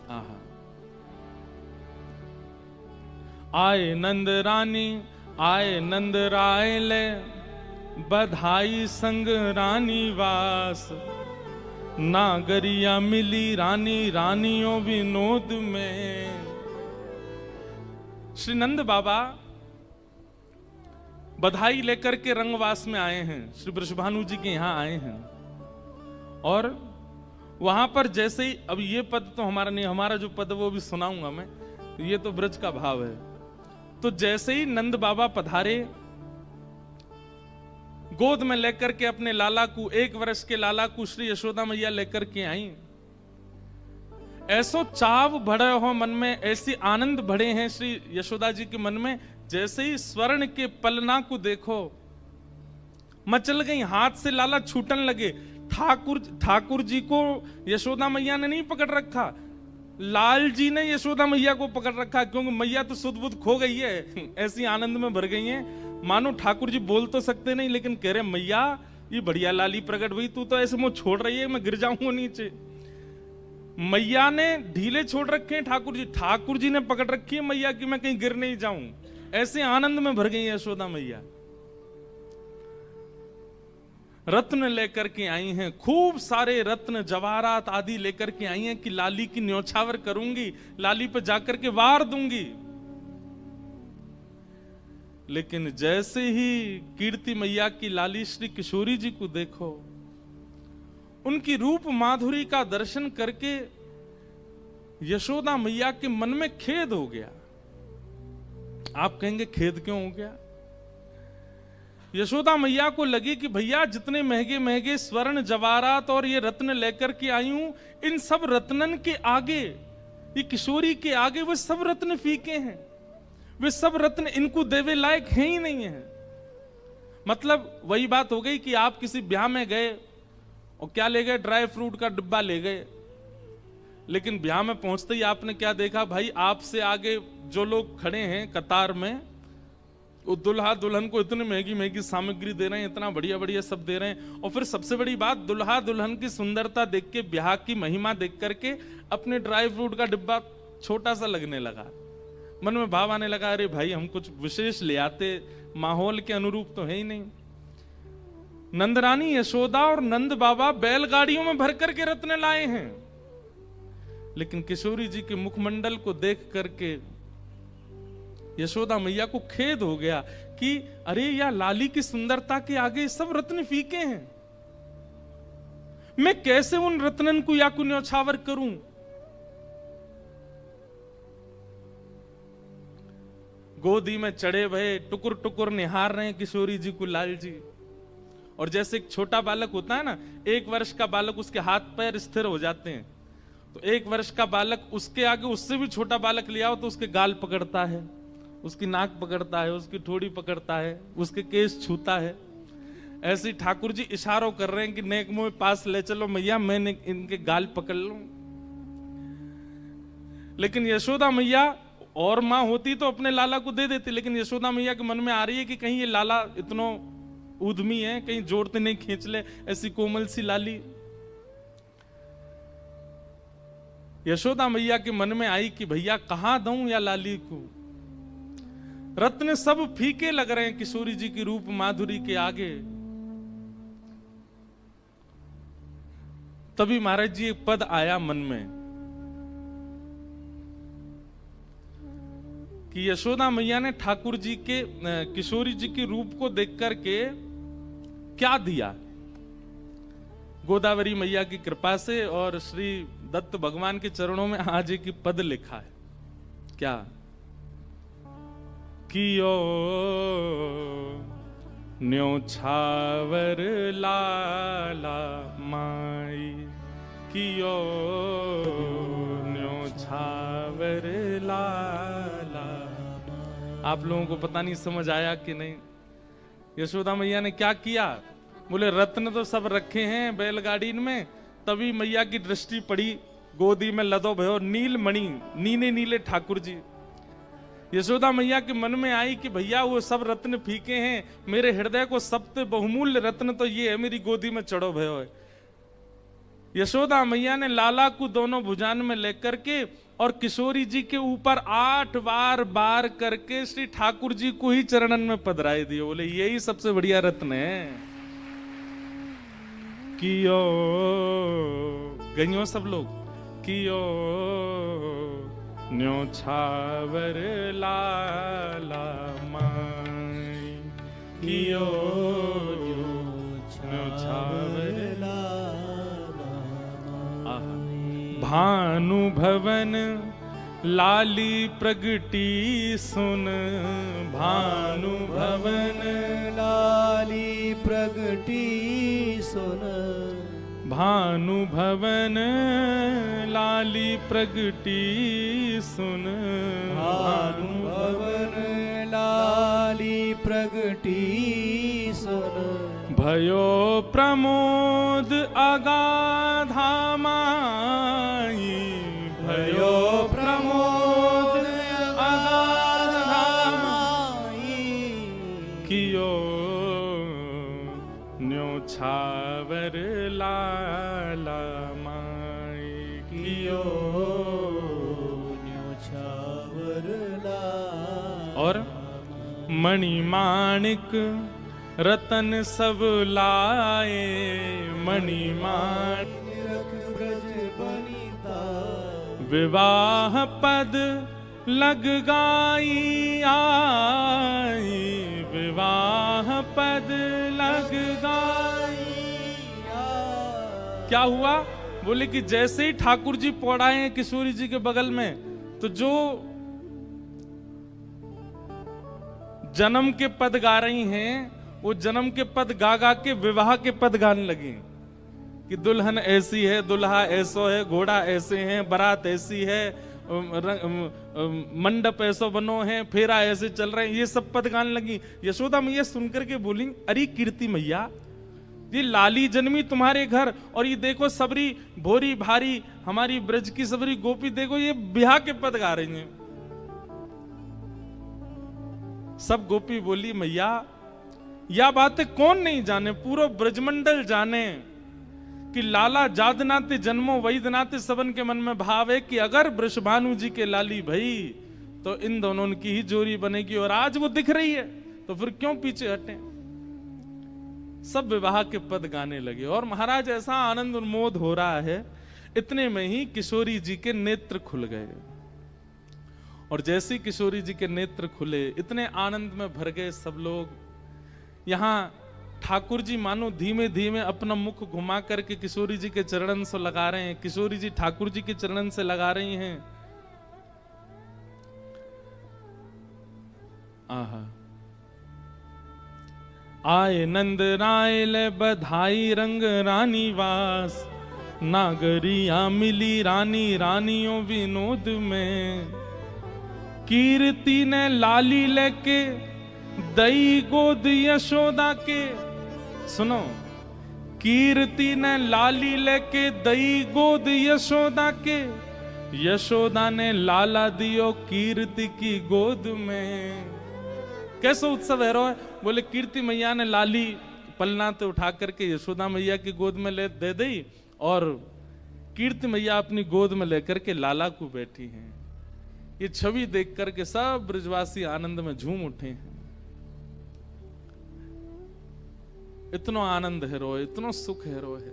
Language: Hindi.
आहा। आए नंद रानी आए नंद राय ले, बधाई संग रानी वास, नागरिया मिली रानी रानियों विनोद में। श्री नंद बाबा बधाई लेकर के रंगवास में आए हैं, श्री वृषभानु जी के यहां आए हैं। और वहां पर जैसे ही, अब ये पद तो हमारा नहीं, हमारा जो पद वो भी सुनाऊंगा मैं, ये तो ब्रज का भाव है। तो जैसे ही नंद बाबा पधारे, गोद में लेकर के अपने लाला को, 1 वर्ष के लाला को श्री यशोदा मैया लेकर के आई। ऐसो चाव भरे हो मन में, ऐसी आनंद भरे हैं श्री यशोदा जी के मन में, जैसे ही स्वर्ण के पलना को देखो मचल गई, हाथ से लाला छूटन लगे। ठाकुर जी को यशोदा मैया ने नहीं पकड़ रखा, लाल जी ने यशोदा मैया को पकड़ रखा, क्योंकि मैया तो सुध बुध खो गई है, ऐसी आनंद में भर गई है। मानो ठाकुर जी बोल तो सकते नहीं, लेकिन कह रहे मैया ये बढ़िया लाली प्रकट हुई, तू तो ऐसे मुंह छोड़ रही है, मैं गिर जाऊंगा नीचे। मैया ने ढीले छोड़ रखे हैं ठाकुर जी ने पकड़ रखी है मैया कि मैं कहीं गिर नहीं जाऊं। ऐसे आनंद में भर गई है यशोदा मैया। रत्न लेकर के आई हैं, खूब सारे रत्न जवाहरात आदि लेकर के आई हैं कि लाली की न्योछावर करूंगी, लाली पे जाकर के वार दूंगी। लेकिन जैसे ही कीर्ति मैया की लाली श्री किशोरी जी को देखो, उनकी रूप माधुरी का दर्शन करके यशोदा मैया के मन में खेद हो गया। आप कहेंगे खेद क्यों हो गया? यशोदा मैया को लगी कि भैया जितने महंगे महंगे स्वर्ण जवाहरात और ये रत्न लेकर के आई हूं, इन सब रत्नन के आगे, ये किशोरी के आगे वो सब रत्न फीके हैं, वे सब रत्न इनको देवे लायक हैं ही नहीं है। मतलब वही बात हो गई कि आप किसी ब्याह में गए और क्या ले गए, ड्राई फ्रूट का डिब्बा ले गए, लेकिन ब्याह में पहुंचते ही आपने क्या देखा, भाई आपसे आगे जो लोग खड़े हैं कतार में, वो दुल्हा दुल्हन को इतनी महंगी महंगी सामग्री दे रहे हैं, इतना बढ़िया बढ़िया सब दे रहे हैं। और फिर सबसे बड़ी बात, दुल्हा दुल्हन की सुंदरता देख के, ब्याह की महिमा देख करके अपने ड्राई फ्रूट का डिब्बा छोटा सा लगने लगा। मन में भाव आने लगा, अरे भाई हम कुछ विशेष ले आते, माहौल के अनुरूप तो है ही नहीं। नंदरानी यशोदा और नंद बाबा बैलगाड़ियों में भर करके रत्न लाए हैं, लेकिन किशोरी जी के मुखमंडल को देख करके यशोदा मैया को खेद हो गया कि अरे या लाली की सुंदरता के आगे सब रत्न फीके हैं, मैं कैसे उन रत्नन को या को न्योछावर करूं। गोदी में चढ़े भये टुकुर टुकुर निहार रहे हैं किशोरी जी को लाल जी। और जैसे एक छोटा बालक होता है ना, 1 वर्ष का बालक, उसके हाथ पैर स्थिर हो जाते हैं, तो 1 वर्ष का बालक उसके आगे उससे भी छोटा बालक ले आओ तो उसके गाल पकड़ता है, उसकी नाक पकड़ता है, उसकी ठोड़ी पकड़ता है, उसके केस छूता है। ऐसे ही ठाकुर जी इशारों कर रहे हैं कि नेक मुंह पास ले चलो मैया, मैं इनके गाल पकड़ लूं। लेकिन यशोदा मैया, और मां होती तो अपने लाला को दे देती, लेकिन यशोदा मैया के मन में आ रही है कि कहीं ये लाला इतना उद्यमी है, कहीं जोड़ते नहीं खींच ले, ऐसी कोमल सी लाली। यशोदा मैया के मन में आई कि भैया कहां दूं या लाली को, रत्न सब फीके लग रहे हैं किशोरी जी की रूप माधुरी के आगे। तभी महाराज जी एक पद आया मन में कि यशोदा मैया ने ठाकुर जी के, किशोरी जी के रूप को देख करके क्या दिया। गोदावरी मैया की कृपा से और श्री दत्त भगवान के चरणों में आज एक पद लिखा है, क्या कियो न्योछावर लाला माई, कियो न्योछावर लाला। आप लोगों को पता नहीं समझ आया कि नहीं, यशोदा मैया ने क्या किया। बोले रत्न तो सब रखे हैं बैलगाड़ी में, तभी मैया की दृष्टि पड़ी, गोदी में लदो भयो नील मणि, नीले नीले ठाकुर जी। यशोदा मैया के मन में आई कि भैया वो सब रत्न फीके हैं, मेरे हृदय को सबसे बहुमूल्य रत्न तो ये है, मेरी गोदी में चढ़ो भयो है। यशोदा मैया ने लाला को दोनों भुजान में लेकर के और किशोरी जी के ऊपर 8 बार बार करके श्री ठाकुर जी को ही चरणन में पधराई दिए। बोले यही सबसे बढ़िया रत्न है। कियो गइयो सब लोग, कियो न्योछावर लाला माई, कियो न्योछावर भानु भवन लाली प्रगटी सुन, भानु भवन लाली प्रगटी सुन, भानु भवन लाली प्रगटी सुन, भानु भवन लाली प्रगटी सुन, भयो प्रमोद अगाधा माई, भयो प्रमोद अगाधा माई, कियो न्योछावर लाला माई, कियो न्योछावर लाला। और मणिमाणिक रतन सब लाए, मणिमाणिक ब्रज बनिता, विवाह पद लग गाई आई, विवाह पद लग गाई आई। क्या हुआ? बोले कि जैसे ही ठाकुर जी पौड़ाए हैं किशोरी जी के बगल में, तो जो जन्म के पद गा रही हैं वो जन्म के पद गा गा के विवाह के पद गाने लगी कि दुल्हन ऐसी है, दुल्हा ऐसो है, घोड़ा ऐसे हैं, बारात ऐसी है, मंडप ऐसो बनो है, फेरा ऐसे चल रहे हैं, ये सब पद गाने लगी। यशोदा मैया सुनकर के बोली, अरे कीर्ति मैया, ये लाली जन्मी तुम्हारे घर और ये देखो सबरी भोरी भारी हमारी ब्रज की सबरी गोपी देखो ये ब्याह के पद गा रही हैं। सब गोपी बोली, मैया यह बातें कौन नहीं जाने, पूरा ब्रजमंडल जाने कि लाला जादनाते जन्मो वैदनाते सबन के मन में भाव है कि अगर वृषभानु जी के लाली भई तो इन दोनों की ही जोड़ी बनेगी, और आज वो दिख रही है तो फिर क्यों पीछे हटे। सब विवाह के पद गाने लगे और महाराज ऐसा आनंद उन्मोद हो रहा है, इतने में ही किशोरी जी के नेत्र खुल गए। और जैसे किशोरी जी के नेत्र खुले, इतने आनंद में भर गए सब लोग। यहां ठाकुर जी मानो धीमे धीमे अपना मुख घुमा करके किशोरी जी के चरणन से लगा रहे हैं, किशोरी जी ठाकुर जी के चरणन से लगा रही हैं। आहा, आए नंद राय ले बधाई रंग रानी वास, नागरिया मिली रानी रानियों विनोद में, कीर्ति ने लाली लेके दई गोद यशोदा के। सुनो, कीर्ति ने लाली लेके दई गोद यशोदा के, यशोदा ने लाला दियो कीर्ति की गोद में। कैसा उत्सव है रो? बोले कीर्ति मैया ने लाली पलना तो उठा करके यशोदा मैया की गोद में ले दे दी और कीर्ति मैया अपनी गोद में लेकर के लाला को बैठी हैं। ये छवि देख करके सब ब्रजवासी आनंद में झूम उठे हैं। इतना आनंद है रो, इतना सुख है रो है।